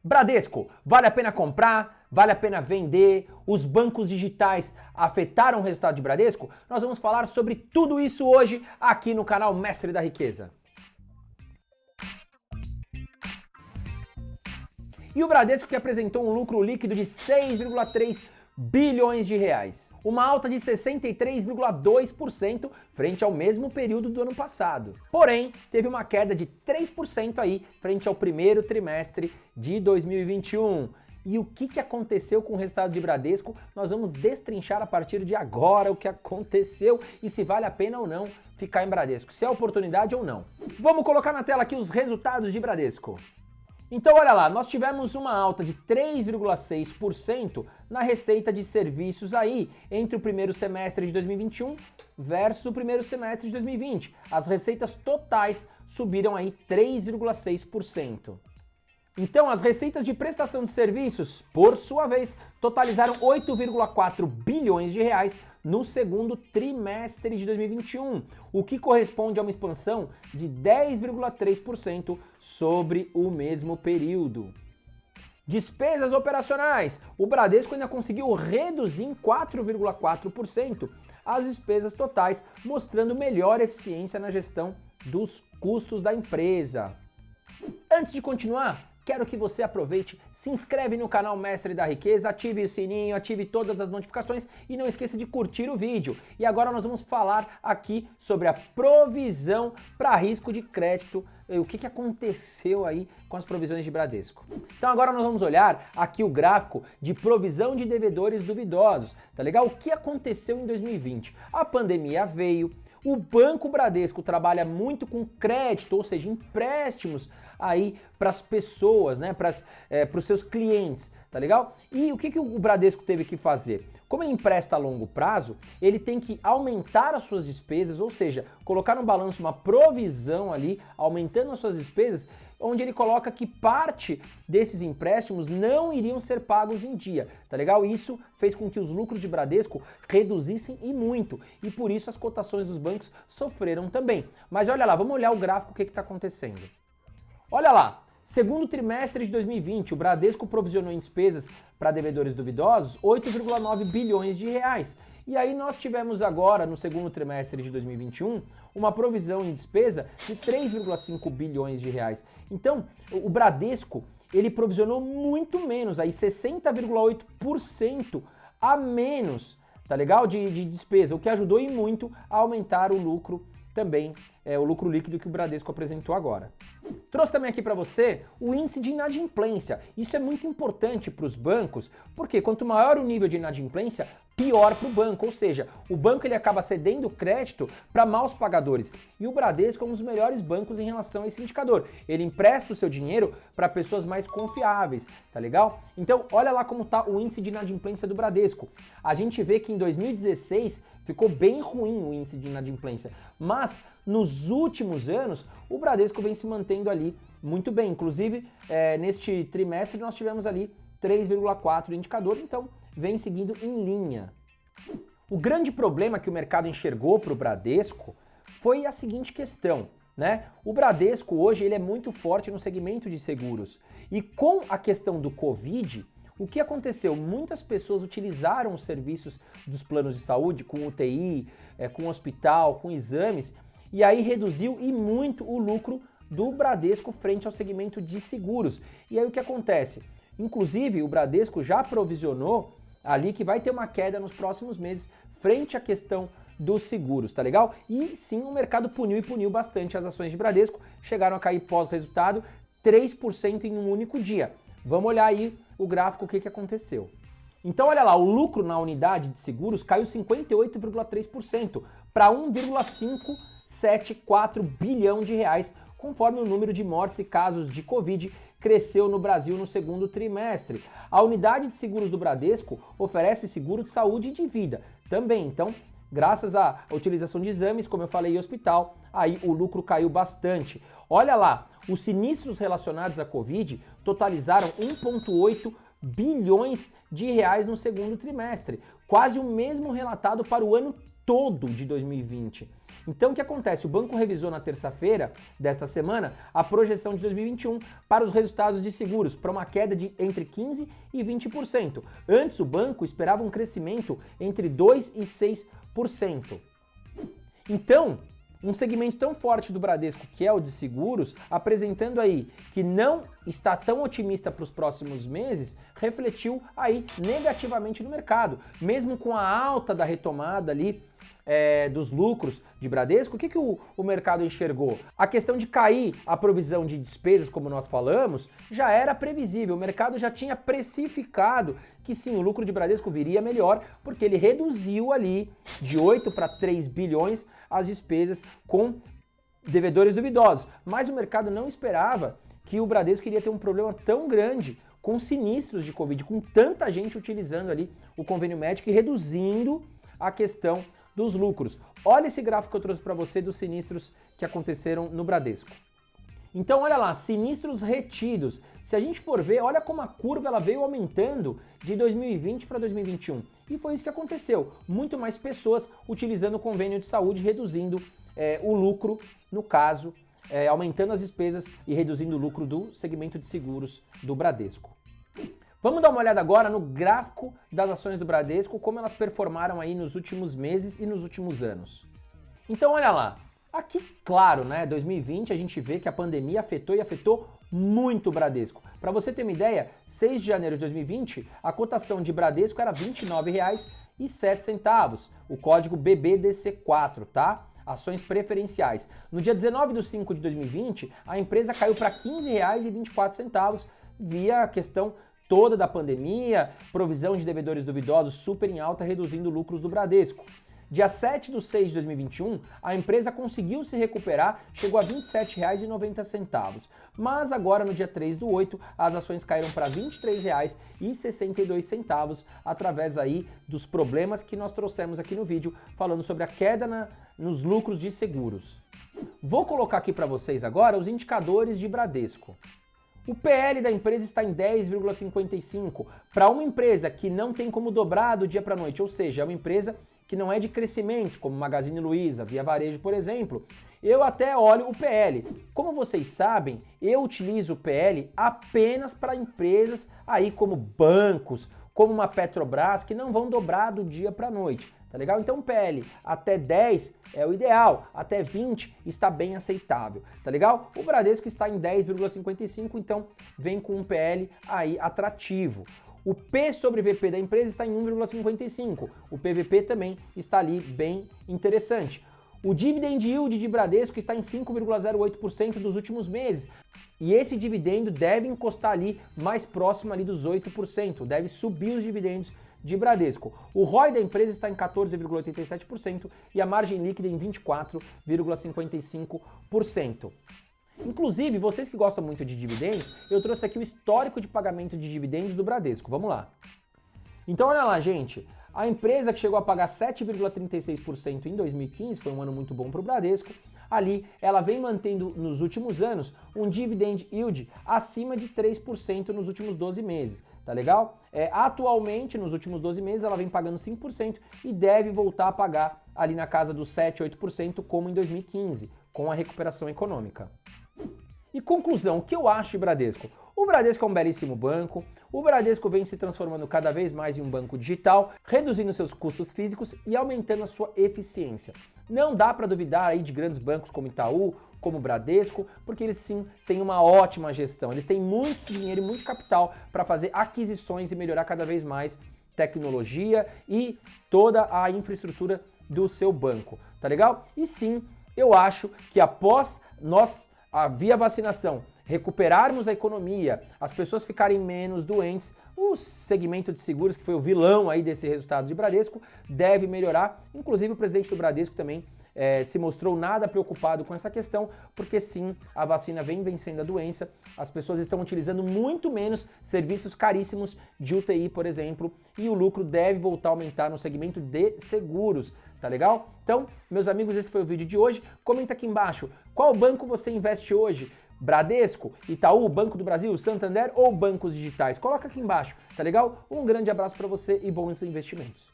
Bradesco, vale a pena comprar? Vale a pena vender? Os bancos digitais afetaram o resultado de Bradesco? Nós vamos falar sobre tudo isso hoje aqui no canal Mestre da Riqueza. E o Bradesco que apresentou um lucro líquido de 6,3 bilhões de reais, uma alta de 63,2% frente ao mesmo período do ano passado. Porém, teve uma queda de 3% aí frente ao primeiro trimestre de 2021. E o que aconteceu com o resultado de Bradesco? Nós vamos destrinchar a partir de agora o que aconteceu e se vale a pena ou não ficar em Bradesco, se é oportunidade ou não. Vamos colocar na tela aqui os resultados de Bradesco. Então olha lá, nós tivemos uma alta de 3,6% na receita de serviços aí entre o primeiro semestre de 2021 versus o primeiro semestre de 2020. As receitas totais subiram aí 3,6%. Então as receitas de prestação de serviços, por sua vez, totalizaram 8,4 bilhões de reais no segundo trimestre de 2021, o que corresponde a uma expansão de 10,3% sobre o mesmo período. Despesas operacionais. O Bradesco ainda conseguiu reduzir em 4,4% as despesas totais, mostrando melhor eficiência na gestão dos custos da empresa. Antes de continuar, quero que você aproveite, se inscreve no canal Mestre da Riqueza, ative o sininho, ative todas as notificações e não esqueça de curtir o vídeo. E agora nós vamos falar aqui sobre a provisão para risco de crédito, o que aconteceu aí com as provisões de Bradesco. Então agora nós vamos olhar aqui o gráfico de provisão de devedores duvidosos, tá legal? O que aconteceu em 2020? A pandemia veio, o Banco Bradesco trabalha muito com crédito, ou seja, empréstimos aí para as pessoas, né, para os seus clientes, tá legal? E o que o Bradesco teve que fazer? Como ele empresta a longo prazo, ele tem que aumentar as suas despesas, ou seja, colocar no balanço uma provisão ali, aumentando as suas despesas, onde ele coloca que parte desses empréstimos não iriam ser pagos em dia, tá legal? Isso fez com que os lucros de Bradesco reduzissem e muito, e por isso as cotações dos bancos sofreram também. Mas olha lá, vamos olhar o gráfico, o que está acontecendo. Olha lá, segundo trimestre de 2020, o Bradesco provisionou em despesas para devedores duvidosos 8,9 bilhões de reais. E aí nós tivemos agora, no segundo trimestre de 2021, uma provisão em despesa de 3,5 bilhões de reais. Então, o Bradesco, ele provisionou muito menos, aí 60,8% a menos, tá legal? De despesa, o que ajudou e muito a aumentar o lucro também, o lucro líquido que o Bradesco apresentou agora. Trouxe também aqui para você o índice de inadimplência. Isso é muito importante para os bancos, porque quanto maior o nível de inadimplência, pior para o banco, ou seja, o banco ele acaba cedendo crédito para maus pagadores. E o Bradesco é um dos melhores bancos em relação a esse indicador. Ele empresta o seu dinheiro para pessoas mais confiáveis, tá legal? Então, olha lá como está o índice de inadimplência do Bradesco. A gente vê que em 2016 ficou bem ruim o índice de inadimplência, mas nos últimos anos o Bradesco vem se mantendo ali muito bem. Inclusive, neste trimestre nós tivemos ali 3,4 indicador, então vem seguindo em linha. O grande problema que o mercado enxergou para o Bradesco foi a seguinte questão, né? O Bradesco hoje ele é muito forte no segmento de seguros e com a questão do Covid, o que aconteceu? Muitas pessoas utilizaram os serviços dos planos de saúde, com UTI, com hospital, com exames, e aí reduziu e muito o lucro do Bradesco frente ao segmento de seguros. E aí o que acontece? Inclusive, o Bradesco já provisionou ali que vai ter uma queda nos próximos meses frente à questão dos seguros, tá legal? E sim, o mercado puniu e puniu bastante as ações de Bradesco, chegaram a cair pós-resultado 3% em um único dia. Vamos olhar aí o gráfico, o que aconteceu. Então olha lá, o lucro na unidade de seguros caiu 58,3% para 1,574 bilhão de reais, conforme o número de mortes e casos de Covid cresceu no Brasil no segundo trimestre. A unidade de seguros do Bradesco oferece seguro de saúde e de vida também, então graças à utilização de exames, como eu falei, em hospital, aí o lucro caiu bastante. Olha lá, os sinistros relacionados à Covid totalizaram 1,8 bilhões de reais no segundo trimestre, quase o mesmo relatado para o ano todo de 2020. Então o que acontece? O banco revisou na terça-feira desta semana a projeção de 2021 para os resultados de seguros, para uma queda de entre 15% e 20%. Antes o banco esperava um crescimento entre 2% e 6%. Então, um segmento tão forte do Bradesco, que é o de seguros, apresentando aí que não está tão otimista para os próximos meses, refletiu aí negativamente no mercado. Mesmo com a alta da retomada ali dos lucros de Bradesco, o que o mercado enxergou? A questão de cair a provisão de despesas, como nós falamos, já era previsível. O mercado já tinha precificado que sim, o lucro de Bradesco viria melhor, porque ele reduziu ali de 8 para 3 bilhões as despesas com devedores duvidosos. Mas o mercado não esperava que o Bradesco iria ter um problema tão grande com sinistros de Covid, com tanta gente utilizando ali o convênio médico e reduzindo a questão dos lucros. Olha esse gráfico que eu trouxe para você dos sinistros que aconteceram no Bradesco. Então olha lá, sinistros retidos. Se a gente for ver, olha como a curva ela veio aumentando de 2020 para 2021. E foi isso que aconteceu. Muito mais pessoas utilizando o convênio de saúde, reduzindo o lucro, no caso, aumentando as despesas e reduzindo o lucro do segmento de seguros do Bradesco. Vamos dar uma olhada agora no gráfico das ações do Bradesco, como elas performaram aí nos últimos meses e nos últimos anos. Então olha lá, aqui claro, né, 2020 a gente vê que a pandemia afetou muito o Bradesco. Para você ter uma ideia, 6 de janeiro de 2020, a cotação de Bradesco era R$ 29,07, o código BBDC4, tá? Ações preferenciais. No dia 19 de 5 de 2020, a empresa caiu para R$ 15,24 via a questão toda da pandemia, provisão de devedores duvidosos super em alta, reduzindo lucros do Bradesco. Dia 7 de 6 de 2021, a empresa conseguiu se recuperar, chegou a R$ 27,90. Mas agora, no dia 3 do 8, as ações caíram para R$ 23,62, através aí dos problemas que nós trouxemos aqui no vídeo, falando sobre a queda nos lucros de seguros. Vou colocar aqui para vocês agora os indicadores de Bradesco. O PL da empresa está em 10,55. Para uma empresa que não tem como dobrar do dia para a noite, ou seja, é uma empresa que não é de crescimento, como Magazine Luiza, Via Varejo, por exemplo, eu até olho o PL. Como vocês sabem, eu utilizo o PL apenas para empresas aí como bancos, como uma Petrobras, que não vão dobrar do dia para a noite. Tá legal? Então PL até 10 é o ideal, até 20 está bem aceitável, tá legal? O Bradesco está em 10,55, então vem com um PL aí atrativo. O P sobre VP da empresa está em 1,55, o PVP também está ali bem interessante. O dividend yield de Bradesco está em 5,08% dos últimos meses. E esse dividendo deve encostar ali mais próximo ali dos 8%, deve subir os dividendos de Bradesco. O ROI da empresa está em 14,87% e a margem líquida em 24,55%. Inclusive, vocês que gostam muito de dividendos, eu trouxe aqui o histórico de pagamento de dividendos do Bradesco. Vamos lá. Então olha lá, gente. A empresa que chegou a pagar 7,36% em 2015, foi um ano muito bom para o Bradesco, ali ela vem mantendo nos últimos anos um dividend yield acima de 3% nos últimos 12 meses. Tá legal? Atualmente, nos últimos 12 meses, ela vem pagando 5% e deve voltar a pagar ali na casa dos 7, 8%, como em 2015, com a recuperação econômica. E conclusão, o que eu acho de Bradesco? O Bradesco é um belíssimo banco, o Bradesco vem se transformando cada vez mais em um banco digital, reduzindo seus custos físicos e aumentando a sua eficiência. Não dá para duvidar aí de grandes bancos como Itaú, como Bradesco, porque eles sim têm uma ótima gestão, eles têm muito dinheiro e muito capital para fazer aquisições e melhorar cada vez mais tecnologia e toda a infraestrutura do seu banco, tá legal? E sim, eu acho que após via vacinação, recuperarmos a economia, as pessoas ficarem menos doentes, o segmento de seguros, que foi o vilão aí desse resultado de Bradesco, deve melhorar. Inclusive o presidente do Bradesco também se mostrou nada preocupado com essa questão, porque sim, a vacina vem vencendo a doença, as pessoas estão utilizando muito menos serviços caríssimos de UTI, por exemplo, e o lucro deve voltar a aumentar no segmento de seguros, tá legal? Então, meus amigos, esse foi o vídeo de hoje. Comenta aqui embaixo, qual banco você investe hoje? Bradesco, Itaú, Banco do Brasil, Santander ou bancos digitais? Coloca aqui embaixo, tá legal? Um grande abraço para você e bons investimentos.